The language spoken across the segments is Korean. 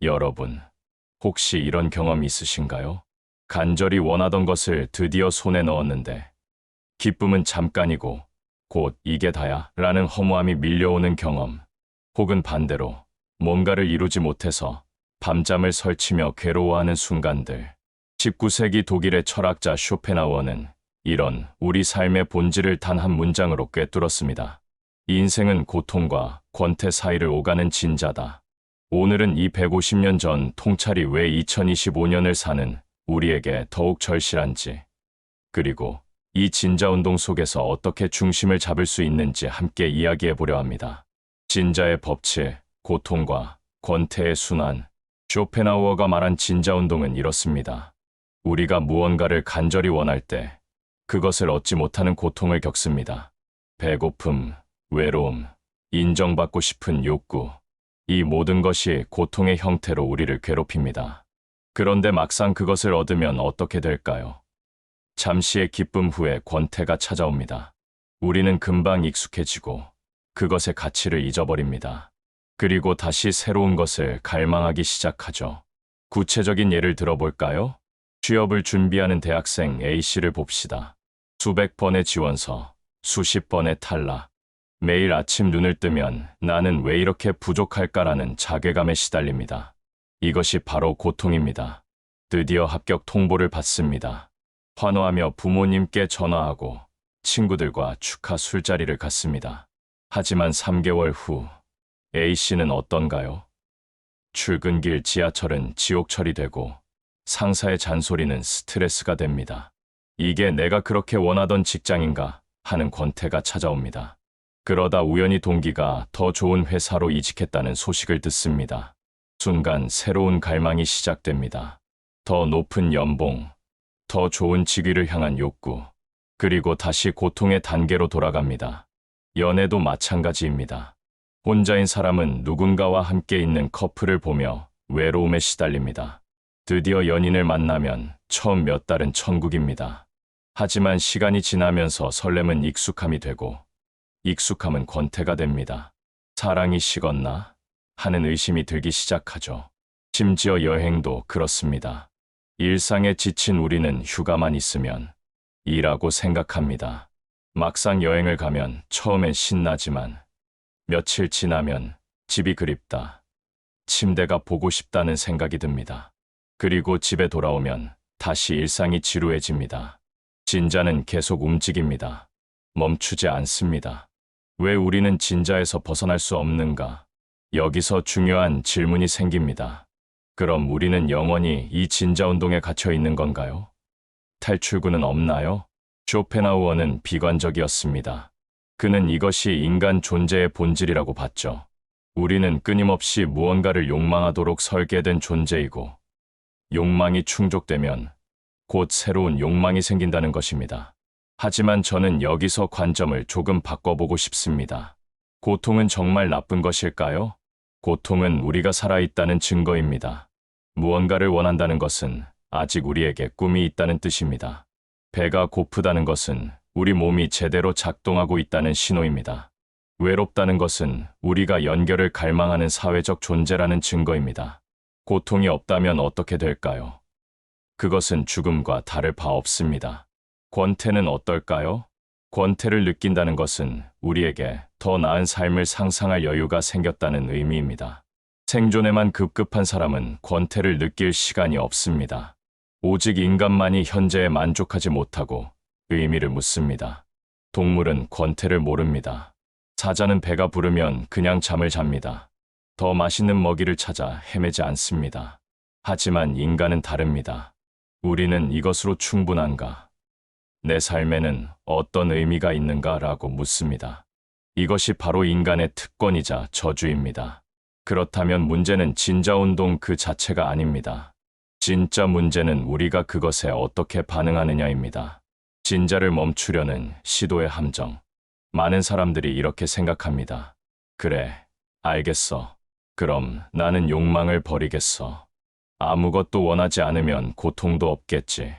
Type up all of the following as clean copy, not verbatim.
여러분, 혹시 이런 경험 있으신가요? 간절히 원하던 것을 드디어 손에 넣었는데, 기쁨은 잠깐이고, 곧 이게 다야 라는 허무함이 밀려오는 경험. 혹은 반대로, 뭔가를 이루지 못해서 밤잠을 설치며 괴로워하는 순간들. 19세기 독일의 철학자 쇼펜하우어는 이런 우리 삶의 본질을 단 한 문장으로 꿰뚫었습니다. 인생은 고통과 권태 사이를 오가는 진자다. 오늘은 이 150년 전 통찰이 왜 2025년을 사는 우리에게 더욱 절실한지, 그리고 이 진자운동 속에서 어떻게 중심을 잡을 수 있는지 함께 이야기해 보려 합니다. 진자의 법칙, 고통과 권태의 순환. 쇼펜하우어가 말한 진자운동은 이렇습니다. 우리가 무언가를 간절히 원할 때 그것을 얻지 못하는 고통을 겪습니다. 배고픔, 외로움, 인정받고 싶은 욕구. 이 모든 것이 고통의 형태로 우리를 괴롭힙니다. 그런데 막상 그것을 얻으면 어떻게 될까요? 잠시의 기쁨 후에 권태가 찾아옵니다. 우리는 금방 익숙해지고 그것의 가치를 잊어버립니다. 그리고 다시 새로운 것을 갈망하기 시작하죠. 구체적인 예를 들어볼까요? 취업을 준비하는 대학생 A씨를 봅시다. 수백 번의 지원서, 수십 번의 탈락. 매일 아침 눈을 뜨면 나는 왜 이렇게 부족할까라는 자괴감에 시달립니다. 이것이 바로 고통입니다. 드디어 합격 통보를 받습니다. 환호하며 부모님께 전화하고 친구들과 축하 술자리를 갖습니다. 하지만 3개월 후 A씨는 어떤가요? 출근길 지하철은 지옥철이 되고 상사의 잔소리는 스트레스가 됩니다. 이게 내가 그렇게 원하던 직장인가 하는 권태가 찾아옵니다. 그러다 우연히 동기가 더 좋은 회사로 이직했다는 소식을 듣습니다. 순간 새로운 갈망이 시작됩니다. 더 높은 연봉, 더 좋은 직위를 향한 욕구, 그리고 다시 고통의 단계로 돌아갑니다. 연애도 마찬가지입니다. 혼자인 사람은 누군가와 함께 있는 커플을 보며 외로움에 시달립니다. 드디어 연인을 만나면 처음 몇 달은 천국입니다. 하지만 시간이 지나면서 설렘은 익숙함이 되고 익숙함은 권태가 됩니다. 사랑이 식었나 하는 의심이 들기 시작하죠. 심지어 여행도 그렇습니다. 일상에 지친 우리는 휴가만 있으면 일하고 생각합니다. 막상 여행을 가면 처음엔 신나지만 며칠 지나면 집이 그립다, 침대가 보고 싶다는 생각이 듭니다. 그리고 집에 돌아오면 다시 일상이 지루해집니다. 진자는 계속 움직입니다. 멈추지 않습니다. 왜 우리는 진자에서 벗어날 수 없는가? 여기서 중요한 질문이 생깁니다. 그럼 우리는 영원히 이 진자 운동에 갇혀 있는 건가요? 탈출구는 없나요? 쇼펜하우어는 비관적이었습니다. 그는 이것이 인간 존재의 본질이라고 봤죠. 우리는 끊임없이 무언가를 욕망하도록 설계된 존재이고, 욕망이 충족되면 곧 새로운 욕망이 생긴다는 것입니다. 하지만 저는 여기서 관점을 조금 바꿔보고 싶습니다. 고통은 정말 나쁜 것일까요? 고통은 우리가 살아있다는 증거입니다. 무언가를 원한다는 것은 아직 우리에게 꿈이 있다는 뜻입니다. 배가 고프다는 것은 우리 몸이 제대로 작동하고 있다는 신호입니다. 외롭다는 것은 우리가 연결을 갈망하는 사회적 존재라는 증거입니다. 고통이 없다면 어떻게 될까요? 그것은 죽음과 다를 바 없습니다. 권태는 어떨까요? 권태를 느낀다는 것은 우리에게 더 나은 삶을 상상할 여유가 생겼다는 의미입니다. 생존에만 급급한 사람은 권태를 느낄 시간이 없습니다. 오직 인간만이 현재에 만족하지 못하고 의미를 묻습니다. 동물은 권태를 모릅니다. 사자는 배가 부르면 그냥 잠을 잡니다. 더 맛있는 먹이를 찾아 헤매지 않습니다. 하지만 인간은 다릅니다. 우리는 이것으로 충분한가? 내 삶에는 어떤 의미가 있는가라고 묻습니다. 이것이 바로 인간의 특권이자 저주입니다. 그렇다면 문제는 진자운동 그 자체가 아닙니다. 진짜 문제는 우리가 그것에 어떻게 반응하느냐입니다. 진자를 멈추려는 시도의 함정. 많은 사람들이 이렇게 생각합니다. 그래, 알겠어. 그럼 나는 욕망을 버리겠어. 아무것도 원하지 않으면 고통도 없겠지.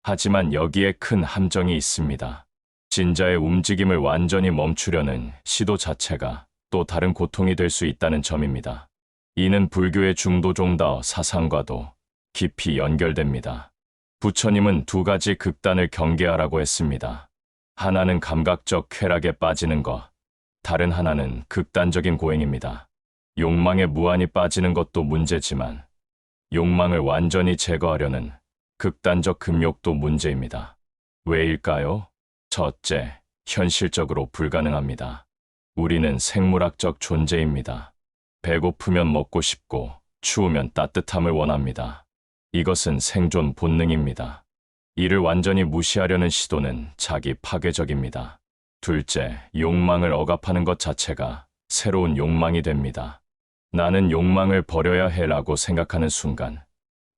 하지만 여기에 큰 함정이 있습니다. 진자의 움직임을 완전히 멈추려는 시도 자체가 또 다른 고통이 될 수 있다는 점입니다. 이는 불교의 중도종다어 사상과도 깊이 연결됩니다. 부처님은 두 가지 극단을 경계하라고 했습니다. 하나는 감각적 쾌락에 빠지는 것, 다른 하나는 극단적인 고행입니다. 욕망에 무한히 빠지는 것도 문제지만 욕망을 완전히 제거하려는 극단적 금욕도 문제입니다. 왜일까요? 첫째, 현실적으로 불가능합니다. 우리는 생물학적 존재입니다. 배고프면 먹고 싶고 추우면 따뜻함을 원합니다. 이것은 생존 본능입니다. 이를 완전히 무시하려는 시도는 자기 파괴적입니다. 둘째, 욕망을 억압하는 것 자체가 새로운 욕망이 됩니다. 나는 욕망을 버려야 해라고 생각하는 순간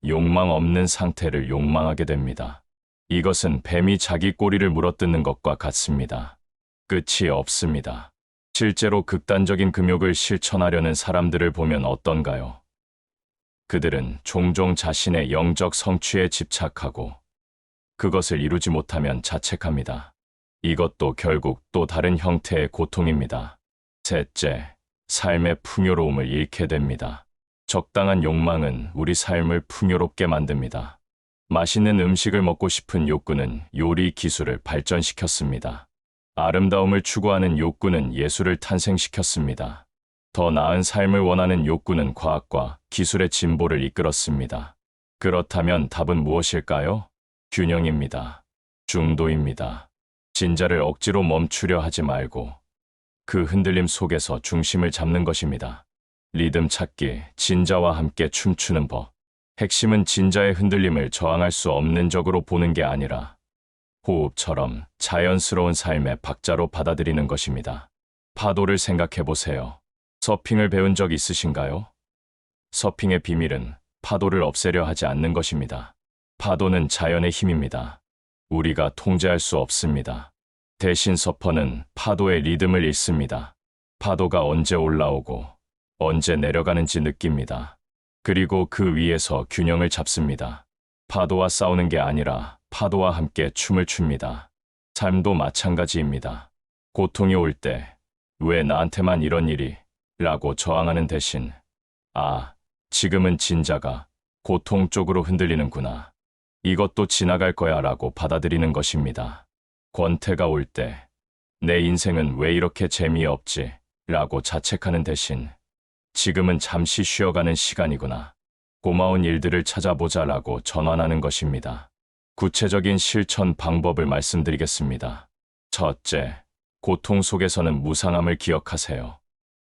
욕망 없는 상태를 욕망하게 됩니다. 이것은 뱀이 자기 꼬리를 물어뜯는 것과 같습니다. 끝이 없습니다. 실제로 극단적인 금욕을 실천하려는 사람들을 보면 어떤가요? 그들은 종종 자신의 영적 성취에 집착하고 그것을 이루지 못하면 자책합니다. 이것도 결국 또 다른 형태의 고통입니다. 셋째, 삶의 풍요로움을 잃게 됩니다. 적당한 욕망은 우리 삶을 풍요롭게 만듭니다. 맛있는 음식을 먹고 싶은 욕구는 요리 기술을 발전시켰습니다. 아름다움을 추구하는 욕구는 예술을 탄생시켰습니다. 더 나은 삶을 원하는 욕구는 과학과 기술의 진보를 이끌었습니다. 그렇다면 답은 무엇일까요? 균형입니다. 중도입니다. 진자를 억지로 멈추려 하지 말고 그 흔들림 속에서 중심을 잡는 것입니다. 리듬 찾기, 진자와 함께 춤추는 법. 핵심은 진자의 흔들림을 저항할 수 없는 적으로 보는 게 아니라 호흡처럼 자연스러운 삶의 박자로 받아들이는 것입니다. 파도를 생각해 보세요. 서핑을 배운 적 있으신가요? 서핑의 비밀은 파도를 없애려 하지 않는 것입니다. 파도는 자연의 힘입니다. 우리가 통제할 수 없습니다. 대신 서퍼는 파도의 리듬을 읽습니다. 파도가 언제 올라오고 언제 내려가는지 느낍니다. 그리고 그 위에서 균형을 잡습니다. 파도와 싸우는 게 아니라 파도와 함께 춤을 춥니다. 삶도 마찬가지입니다. 고통이 올 때 왜 나한테만 이런 일이? 라고 저항하는 대신 지금은 진자가 고통 쪽으로 흔들리는구나. 이것도 지나갈 거야 라고 받아들이는 것입니다. 권태가 올 때 내 인생은 왜 이렇게 재미없지? 라고 자책하는 대신 지금은 잠시 쉬어가는 시간이구나. 고마운 일들을 찾아보자 라고 전환하는 것입니다. 구체적인 실천 방법을 말씀드리겠습니다. 첫째, 고통 속에서는 무상함을 기억하세요.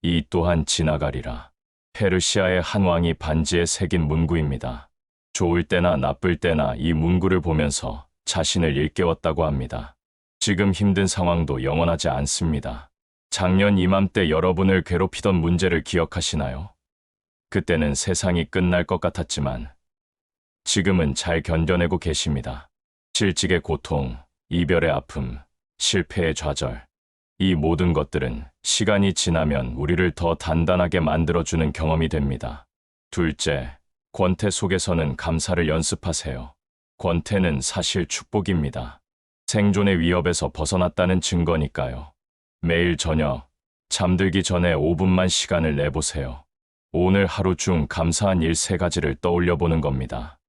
이 또한 지나가리라. 페르시아의 한 왕이 반지에 새긴 문구입니다. 좋을 때나 나쁠 때나 이 문구를 보면서 자신을 일깨웠다고 합니다. 지금 힘든 상황도 영원하지 않습니다. 작년 이맘때 여러분을 괴롭히던 문제를 기억하시나요? 그때는 세상이 끝날 것 같았지만 지금은 잘 견뎌내고 계십니다. 실직의 고통, 이별의 아픔, 실패의 좌절. 이 모든 것들은 시간이 지나면 우리를 더 단단하게 만들어주는 경험이 됩니다. 둘째, 권태 속에서는 감사를 연습하세요. 권태는 사실 축복입니다. 생존의 위협에서 벗어났다는 증거니까요. 매일 저녁, 잠들기 전에 5분만 시간을 내보세요. 오늘 하루 중 감사한 일 3가지를 떠올려 보는 겁니다.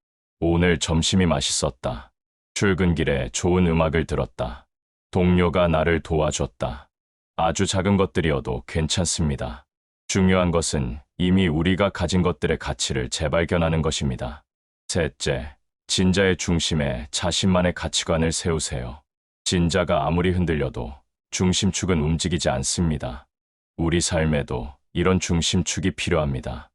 오늘 점심이 맛있었다. 출근길에 좋은 음악을 들었다. 동료가 나를 도와줬다. 아주 작은 것들이어도 괜찮습니다. 중요한 것은 이미 우리가 가진 것들의 가치를 재발견하는 것입니다. 셋째, 진자의 중심에 자신만의 가치관을 세우세요. 진자가 아무리 흔들려도 중심축은 움직이지 않습니다. 우리 삶에도 이런 중심축이 필요합니다.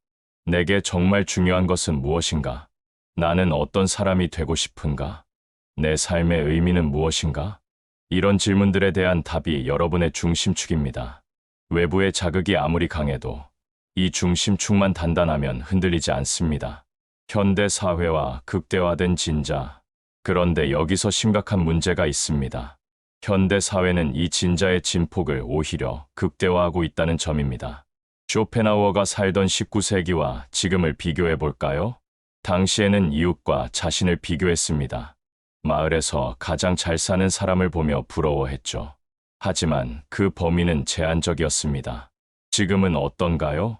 내게 정말 중요한 것은 무엇인가? 나는 어떤 사람이 되고 싶은가? 내 삶의 의미는 무엇인가? 이런 질문들에 대한 답이 여러분의 중심축입니다. 외부의 자극이 아무리 강해도 이 중심축만 단단하면 흔들리지 않습니다. 현대 사회와 극대화된 진자. 그런데 여기서 심각한 문제가 있습니다. 현대 사회는 이 진자의 진폭을 오히려 극대화하고 있다는 점입니다. 쇼펜하우어가 살던 19세기와 지금을 비교해 볼까요? 당시에는 이웃과 자신을 비교했습니다. 마을에서 가장 잘 사는 사람을 보며 부러워했죠. 하지만 그 범위는 제한적이었습니다. 지금은 어떤가요?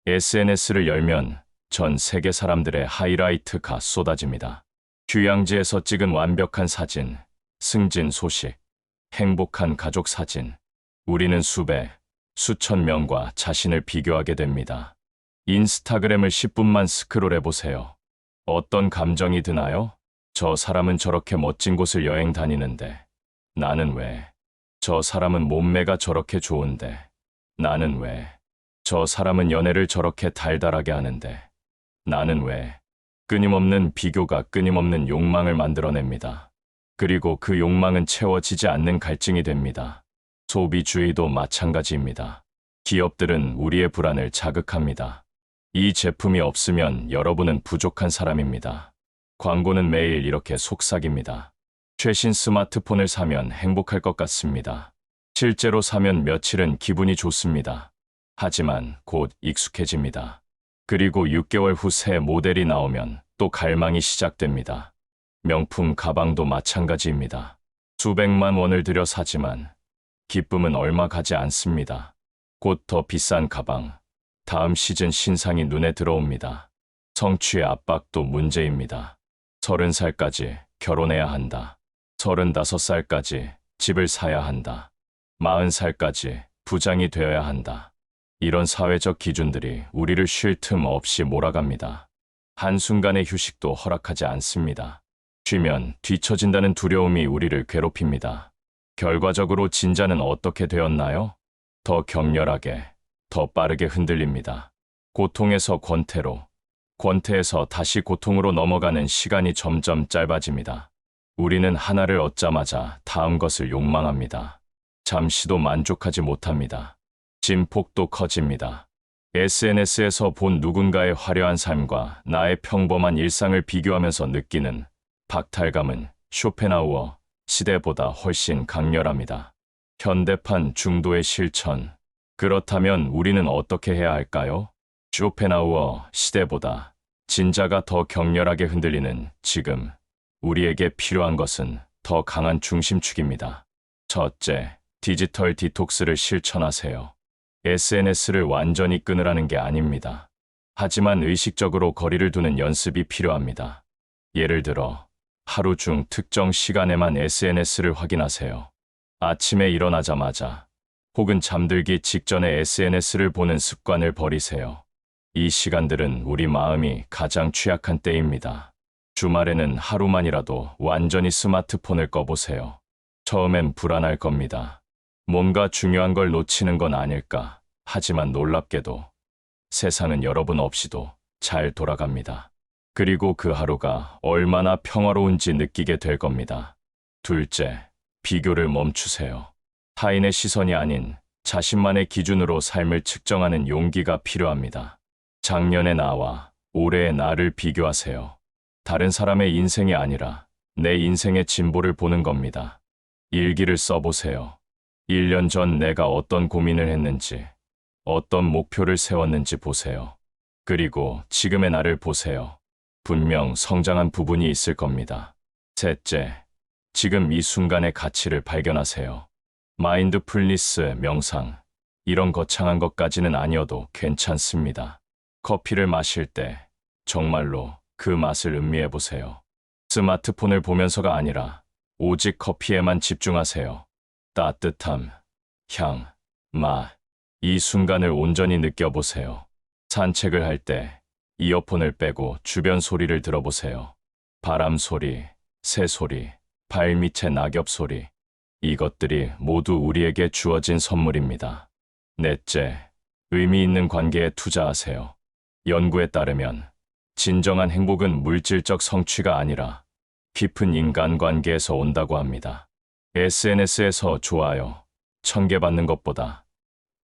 SNS를 열면 전 세계 사람들의 하이라이트가 쏟아집니다. 휴양지에서 찍은 완벽한 사진, 승진 소식, 행복한 가족 사진. 우리는 수백, 수천 명과 자신을 비교하게 됩니다. 인스타그램을 10분만 스크롤해 보세요. 어떤 감정이 드나요? 저 사람은 저렇게 멋진 곳을 여행 다니는데 나는 왜? 저 사람은 몸매가 저렇게 좋은데 나는 왜? 저 사람은 연애를 저렇게 달달하게 하는데 나는 왜? 끊임없는 비교가 끊임없는 욕망을 만들어냅니다. 그리고 그 욕망은 채워지지 않는 갈증이 됩니다. 소비주의도 마찬가지입니다. 기업들은 우리의 불안을 자극합니다. 이 제품이 없으면 여러분은 부족한 사람입니다. 광고는 매일 이렇게 속삭입니다. 최신 스마트폰을 사면 행복할 것 같습니다. 실제로 사면 며칠은 기분이 좋습니다. 하지만 곧 익숙해집니다. 그리고 6개월 후 새 모델이 나오면 또 갈망이 시작됩니다. 명품 가방도 마찬가지입니다. 수백만 원을 들여 사지만 기쁨은 얼마 가지 않습니다. 곧 더 비싼 가방, 다음 시즌 신상이 눈에 들어옵니다. 성취의 압박도 문제입니다. 30살까지 결혼해야 한다. 35살까지 집을 사야 한다. 40살까지 부장이 되어야 한다. 이런 사회적 기준들이 우리를 쉴 틈 없이 몰아갑니다. 한순간의 휴식도 허락하지 않습니다. 쉬면 뒤처진다는 두려움이 우리를 괴롭힙니다. 결과적으로 진자는 어떻게 되었나요? 더 격렬하게, 더 빠르게 흔들립니다. 고통에서 권태로, 권태에서 다시 고통으로 넘어가는 시간이 점점 짧아집니다. 우리는 하나를 얻자마자 다음 것을 욕망합니다. 잠시도 만족하지 못합니다. 진폭도 커집니다. SNS에서 본 누군가의 화려한 삶과 나의 평범한 일상을 비교하면서 느끼는 박탈감은 쇼펜하우어 시대보다 훨씬 강렬합니다. 현대판 중도의 실천. 그렇다면 우리는 어떻게 해야 할까요? 쇼펜하우어 시대보다 진자가 더 격렬하게 흔들리는 지금, 우리에게 필요한 것은 더 강한 중심축입니다. 첫째, 디지털 디톡스를 실천하세요. SNS를 완전히 끊으라는 게 아닙니다. 하지만 의식적으로 거리를 두는 연습이 필요합니다. 예를 들어, 하루 중 특정 시간에만 SNS를 확인하세요. 아침에 일어나자마자 혹은 잠들기 직전에 SNS를 보는 습관을 버리세요. 이 시간들은 우리 마음이 가장 취약한 때입니다. 주말에는 하루만이라도 완전히 스마트폰을 꺼보세요. 처음엔 불안할 겁니다. 뭔가 중요한 걸 놓치는 건 아닐까. 하지만 놀랍게도 세상은 여러분 없이도 잘 돌아갑니다. 그리고 그 하루가 얼마나 평화로운지 느끼게 될 겁니다. 둘째, 비교를 멈추세요. 타인의 시선이 아닌 자신만의 기준으로 삶을 측정하는 용기가 필요합니다. 작년의 나와 올해의 나를 비교하세요. 다른 사람의 인생이 아니라 내 인생의 진보를 보는 겁니다. 일기를 써보세요. 1년 전 내가 어떤 고민을 했는지, 어떤 목표를 세웠는지 보세요. 그리고 지금의 나를 보세요. 분명 성장한 부분이 있을 겁니다. 셋째, 지금 이 순간의 가치를 발견하세요. 마인드풀니스, 명상, 이런 거창한 것까지는 아니어도 괜찮습니다. 커피를 마실 때 정말로 그 맛을 음미해 보세요. 스마트폰을 보면서가 아니라 오직 커피에만 집중하세요. 따뜻함, 향, 맛, 이 순간을 온전히 느껴보세요. 산책을 할 때 이어폰을 빼고 주변 소리를 들어보세요. 바람 소리, 새 소리, 발밑의 낙엽 소리. 이것들이 모두 우리에게 주어진 선물입니다. 넷째, 의미 있는 관계에 투자하세요. 연구에 따르면 진정한 행복은 물질적 성취가 아니라 깊은 인간관계에서 온다고 합니다. SNS에서 좋아요, 1000개 받는 것보다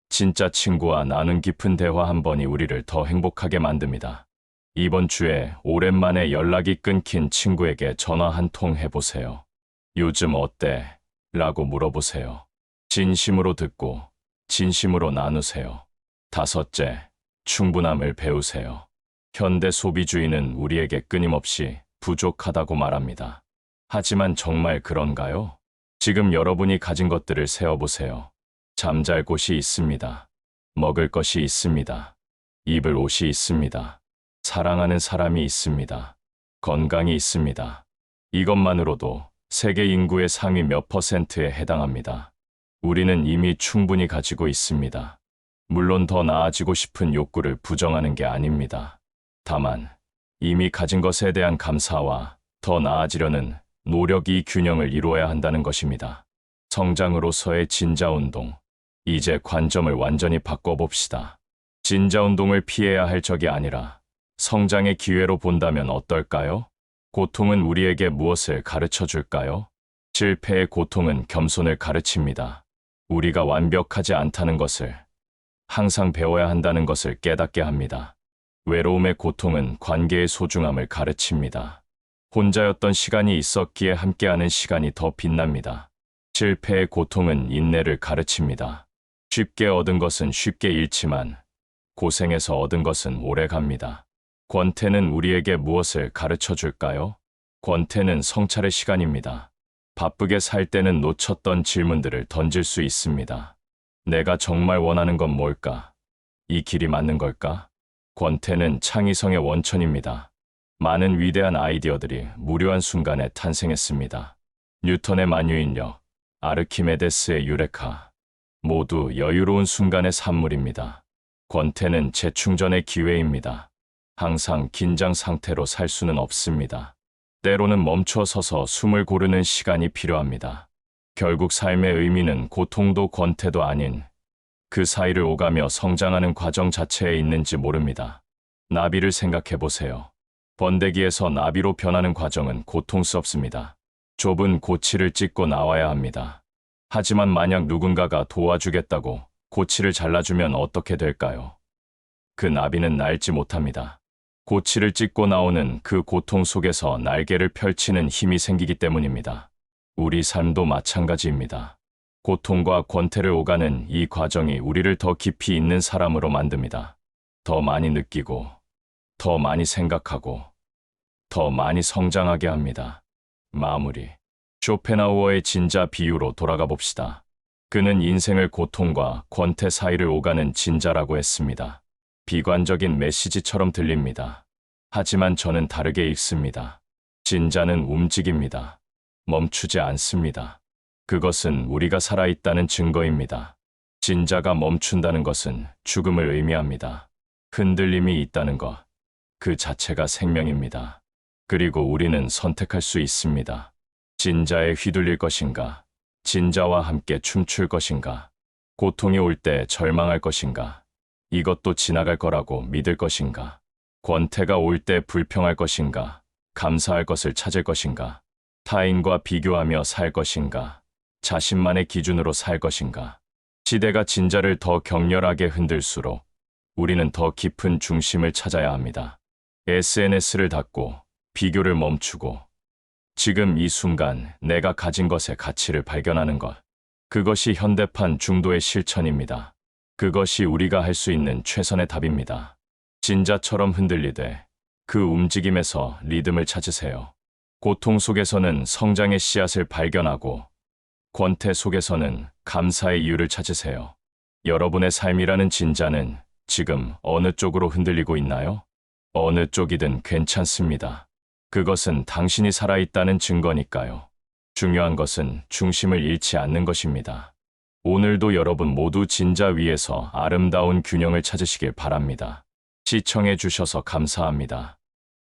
진짜 친구와 나눈 깊은 대화 한 번이 우리를 더 행복하게 만듭니다. 이번 주에 오랜만에 연락이 끊긴 친구에게 전화 한 통 해보세요. 요즘 어때? 라고 물어보세요. 진심으로 듣고 진심으로 나누세요. 다섯째, 충분함을 배우세요. 현대 소비주의는 우리에게 끊임없이 부족하다고 말합니다. 하지만 정말 그런가요? 지금 여러분이 가진 것들을 세어보세요. 잠잘 곳이 있습니다. 먹을 것이 있습니다. 입을 옷이 있습니다. 사랑하는 사람이 있습니다. 건강이 있습니다. 이것만으로도 세계 인구의 상위 몇 %에 해당합니다. 우리는 이미 충분히 가지고 있습니다. 물론 더 나아지고 싶은 욕구를 부정하는 게 아닙니다. 다만 이미 가진 것에 대한 감사와 더 나아지려는 노력이 균형을 이루어야 한다는 것입니다. 성장으로서의 진자운동. 이제 관점을 완전히 바꿔봅시다. 진자운동을 피해야 할 적이 아니라 성장의 기회로 본다면 어떨까요? 고통은 우리에게 무엇을 가르쳐 줄까요? 실패의 고통은 겸손을 가르칩니다. 우리가 완벽하지 않다는 것을, 항상 배워야 한다는 것을 깨닫게 합니다. 외로움의 고통은 관계의 소중함을 가르칩니다. 혼자였던 시간이 있었기에 함께하는 시간이 더 빛납니다. 실패의 고통은 인내를 가르칩니다. 쉽게 얻은 것은 쉽게 잃지만 고생해서 얻은 것은 오래 갑니다. 권태는 우리에게 무엇을 가르쳐 줄까요? 권태는 성찰의 시간입니다. 바쁘게 살 때는 놓쳤던 질문들을 던질 수 있습니다. 내가 정말 원하는 건 뭘까? 이 길이 맞는 걸까? 권태는 창의성의 원천입니다. 많은 위대한 아이디어들이 무료한 순간에 탄생했습니다. 뉴턴의 만유인력, 아르키메데스의 유레카, 모두 여유로운 순간의 산물입니다. 권태는 재충전의 기회입니다. 항상 긴장 상태로 살 수는 없습니다. 때로는 멈춰 서서 숨을 고르는 시간이 필요합니다. 결국 삶의 의미는 고통도 권태도 아닌 그 사이를 오가며 성장하는 과정 자체에 있는지 모릅니다. 나비를 생각해 보세요. 번데기에서 나비로 변하는 과정은 고통스럽습니다. 좁은 고치를 찢고 나와야 합니다. 하지만 만약 누군가가 도와주겠다고 고치를 잘라주면 어떻게 될까요? 그 나비는 날지 못합니다. 고치를 찢고 나오는 그 고통 속에서 날개를 펼치는 힘이 생기기 때문입니다. 우리 삶도 마찬가지입니다. 고통과 권태를 오가는 이 과정이 우리를 더 깊이 있는 사람으로 만듭니다. 더 많이 느끼고, 더 많이 생각하고, 더 많이 성장하게 합니다. 마무리. 쇼펜하우어의 진자 비유로 돌아가 봅시다. 그는 인생을 고통과 권태 사이를 오가는 진자라고 했습니다. 비관적인 메시지처럼 들립니다. 하지만 저는 다르게 읽습니다. 진자는 움직입니다. 멈추지 않습니다. 그것은 우리가 살아있다는 증거입니다. 진자가 멈춘다는 것은 죽음을 의미합니다. 흔들림이 있다는 것, 그 자체가 생명입니다. 그리고 우리는 선택할 수 있습니다. 진자에 휘둘릴 것인가, 진자와 함께 춤출 것인가, 고통이 올 때 절망할 것인가, 이것도 지나갈 거라고 믿을 것인가, 권태가 올 때 불평할 것인가, 감사할 것을 찾을 것인가, 타인과 비교하며 살 것인가, 자신만의 기준으로 살 것인가. 시대가 진자를 더 격렬하게 흔들수록 우리는 더 깊은 중심을 찾아야 합니다. SNS를 닫고 비교를 멈추고 지금 이 순간 내가 가진 것의 가치를 발견하는 것. 그것이 현대판 중도의 실천입니다. 그것이 우리가 할 수 있는 최선의 답입니다. 진자처럼 흔들리되 그 움직임에서 리듬을 찾으세요. 고통 속에서는 성장의 씨앗을 발견하고 권태 속에서는 감사의 이유를 찾으세요. 여러분의 삶이라는 진자는 지금 어느 쪽으로 흔들리고 있나요? 어느 쪽이든 괜찮습니다. 그것은 당신이 살아있다는 증거니까요. 중요한 것은 중심을 잃지 않는 것입니다. 오늘도 여러분 모두 진자 위에서 아름다운 균형을 찾으시길 바랍니다. 시청해 주셔서 감사합니다.